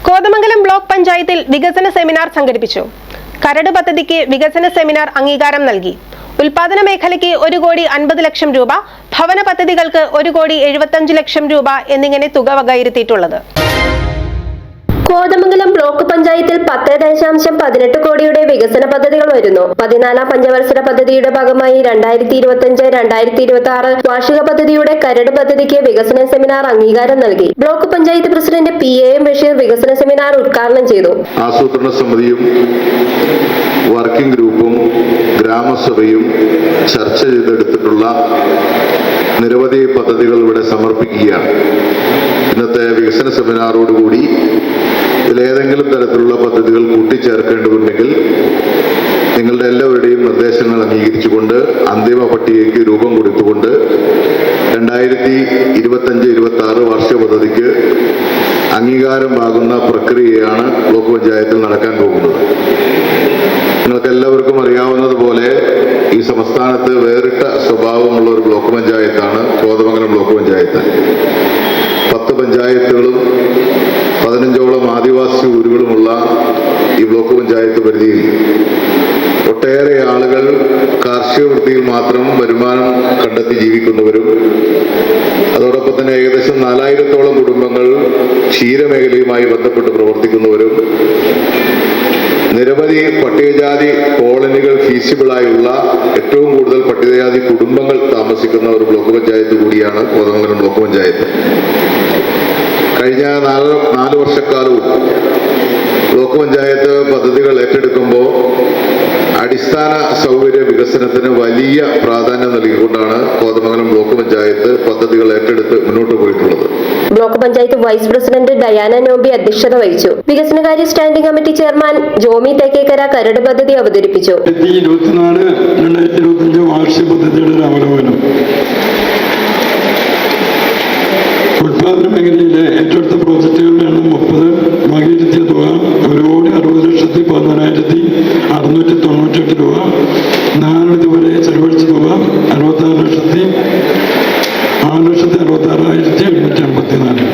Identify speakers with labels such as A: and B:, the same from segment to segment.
A: Kothamangalam block പഞ്ചായത്തിൽ വികസന seminar സംഘടിപ്പിച്ചു. കരട് പദ്ധതിക്ക് വികസന സെമിനാർ അംഗീകാരം നൽകി. ഉൽപാദന മേഖലയ്ക്ക് 1,50,00,000 രൂപ, ഭവന പദ്ധതികൾക്ക് 1,75,00,000 രൂപ എന്നിങ്ങനെ തുക വകയിരുത്തിയിട്ടുള്ളത്.
B: കോതമംഗലം ബ്ലോക്ക് പഞ്ചായത്തിൽ 10.18 കോടിയുടെ വികസന പദ്ധതികൾ വരുന്നു. 14-ാം പഞ്ചവത്സര പദ്ധതിയുടെ ഭാഗമായി 2025-2026 വാർഷിക പദ്ധതിയുടെ കരട് പദ്ധതിക്ക് വികസന സെമിനാർ അംഗീകാരം നൽകി. Block panchayat president PAM Basheer വികസന സെമിനാർ ഉദ്ഘാടനം ചെയ്തു.
C: ആസൂത്രണ സമിതിയും വർക്കിംഗ് ഗ്രൂപ്പും ഗ്രാമസഭയും ചർച്ച ചെയ്തെടുത്തിട്ടുള്ള നിരവധി പദ്ധതികൾ ഇവിടെ സമർപ്പിക്കുകയാണ്. ഇന്നത്തെ വികസന സെമിനാറോടുകൂടി ഇതിലേതെങ്കിലും തരത്തിലുള്ള പദ്ധതികൾ കൂട്ടിച്ചേർക്കേണ്ടതുണ്ടെങ്കിൽ നിങ്ങളുടെ എല്ലാവരുടെയും നിർദ്ദേശങ്ങൾ അംഗീകരിച്ചുകൊണ്ട് അന്തിമ പട്ടികയ്ക്ക് രൂപം കൊടുത്തുകൊണ്ട് 2025-26 വാർഷിക പദ്ധതിക്ക് അംഗീകാരമാകുന്ന പ്രക്രിയയാണ് ബ്ലോക്ക് പഞ്ചായത്തിൽ നടക്കാൻ പോകുന്നത്. നിങ്ങൾക്ക് എല്ലാവർക്കും അറിയാവുന്നതുപോലെ ഈ സംസ്ഥാനത്ത് വേറിട്ട സ്വഭാവമുള്ള ഒരു ബ്ലോക്ക് പഞ്ചായത്താണ് കോതമംഗലം ബ്ലോക്ക് പഞ്ചായത്ത്. 10 പഞ്ചായത്തുകളും 15ഓളം ആദിവാസി ഊരുകളുമുള്ള ഈ ബ്ലോക്ക് പഞ്ചായത്ത് പരിധിയിൽ ഒട്ടേറെ ആളുകൾ കാർഷിക വൃത്തിയിൽ മാത്രം വരുമാനം കണ്ടെത്തി ജീവിക്കുന്നവരും അതോടൊപ്പം തന്നെ ഏകദേശം 4000ഓളം കുടുംബങ്ങൾ ക്ഷീരമേഖലയുമായി ബന്ധപ്പെട്ട് പ്രവർത്തിക്കുന്നവരും നിരവധി പട്ടികജാതി കോളനികൾ ഫീസിബിളായുള്ള ഏറ്റവും കൂടുതൽ പട്ടികജാതി കുടുംബങ്ങൾ താമസിക്കുന്ന ഒരു ബ്ലോക്ക് പഞ്ചായത്ത് കൂടിയാണ് കോതമംഗലം ബ്ലോക്ക് പഞ്ചായത്ത്. കഴിഞ്ഞ 4 വർഷക്കാലവും ബ്ലോക്ക് പഞ്ചായത്ത് പദ്ധതികൾ ഏറ്റെടുക്കുമ്പോൾ അടിസ്ഥാന സൗകര്യ വികസനത്തിന് വലിയ പ്രാധാന്യം നൽകിക്കൊണ്ടാണ് കോതമംഗലം ബ്ലോക്ക് പഞ്ചായത്ത് പദ്ധതികൾ ഏറ്റെടുത്ത് മുന്നോട്ട് പോയിട്ടുള്ളത്.
B: Block panchayat vice president Diana Noby അധ്യക്ഷത വഹിച്ചു. വികസനകാര്യ standing committee chairman Jomy Thekkekkara കരട് പദ്ധതി അവതരിപ്പിച്ചു.
D: 2024-2025 വാർഷിക പദ്ധതിയുടെ അവലോകനം. ഉൽപാദന മേഖലയിലെ ഏറ്റെടുത്ത പ്രോജക്റ്റുകളുടെ എണ്ണം 30, വകയിരുത്തിയ തുക 1,60,14,698 രൂപ, നാളിൽ ഇതുവരെ ചെലവഴിച്ച തുക 6,66,754.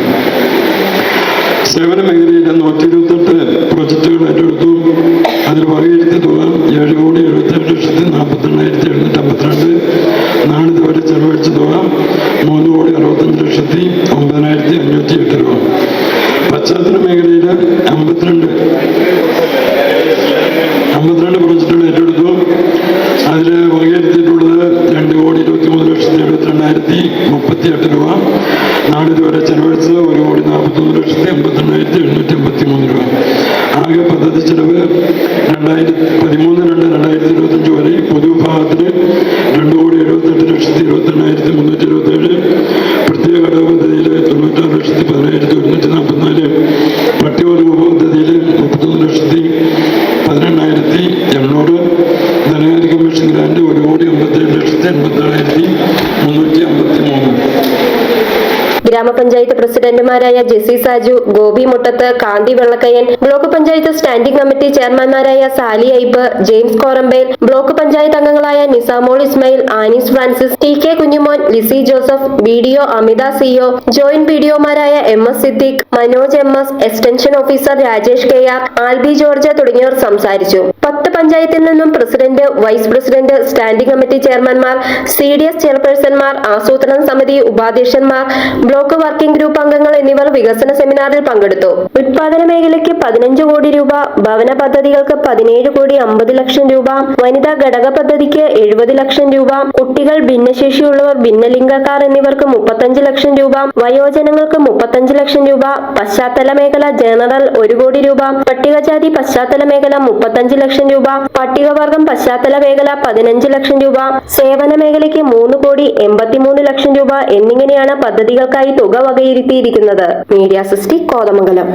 D: സേവന മേഖലയിലെ 128 പ്രോജക്റ്റുകൾ ഏറ്റെടുത്തു. അതിൽ വകയിരുത്തിയ തുക 7,77,48,752. നാളിതുവരെ ചെലവഴിച്ച തുക 3,65,09,508 രൂപ. പശ്ചാത്തല മേഖലയിലെ 52 പ്രോജക്റ്റുകൾ ഏറ്റെടുത്തു. അതിൽ വകയിരുത്തിയിട്ടുള്ളത് 2,23,72,038 രൂപ. നാളിതുവരെ ചെലവഴിച്ചത് 1,41,82,783 രൂപ. ആകെ പദ്ധതി ചെലവ് 2013-2025 വരെ പൊതുവിഭാഗത്തിന് 2,78,28,327, പ്രത്യേക ഘടക പദ്ധതിയിൽ 96,16,144, പട്ടികവർഗ പദ്ധതിയിൽ 31,18,800, ധനകാര്യ കമ്മീഷൻ ഗ്രാന്റ് 1,57,87,353.
B: ഗ്രാമപഞ്ചായത്ത് പ്രസിഡന്റുമാരായ Jessy Saju, Gopi Muttath, Kanthi Vellakkayyan, block panchayat standing committee ചെയർമാൻമാരായ സാലി ഐപ്പ്, ജെയിംസ് കോറമ്പേൽ, ബ്ലോക്ക് പഞ്ചായത്ത് അംഗങ്ങളായ Nisamol Ismail, Anees Francis, TK Kunjumon, Lissy Joseph, BDO Amitha CO, joint BDOമാരായ MS Siddique, Manoj MS, extension officer Rajesh KR, Albi George തുടങ്ങിയവർ സംസാരിച്ചു. 10 പഞ്ചായത്തിൽ നിന്നും president, vice president, standing committee ചെയർമാൻമാർ, CDS ചെയർപേഴ്സൺമാർ, ആസൂത്രണ സമിതി ഉപാധ്യക്ഷന്മാർ, ബ്ലോക്ക് വർക്കിംഗ് ഗ്രൂപ്പ് അംഗങ്ങൾ എന്നിവർ വികസന സെമിനാറിൽ പങ്കെടുത്തു. ഉൽപാദന മേഖലയ്ക്ക് 15 കോടി രൂപ, ഭവന പദ്ധതികൾക്ക് 17,50,00,000 രൂപ, വനിതാ ഘടക പദ്ധതിക്ക് 70,00,000 രൂപ, കുട്ടികൾ, ഭിന്നശേഷിയുള്ളവർ, ഭിന്നലിംഗക്കാർ എന്നിവർക്ക് 35,00,000 രൂപ, വയോജനങ്ങൾക്ക് 35,00,000 രൂപ, പശ്ചാത്തല മേഖല ജനറൽ 1 കോടി രൂപ, പട്ടികജാതി പശ്ചാത്തല മേഖല 35,00,000 രൂപ, പട്ടികവർഗം പശ്ചാത്തല മേഖല 15,00,000 രൂപ, സേവന മേഖലയ്ക്ക് 3,83,00,000 രൂപ എന്നിങ്ങനെയാണ് പദ്ധതികൾക്കായി തുക വകയിരുത്തിയിരിക്കുന്നത്. Media sixty Kothamangalam.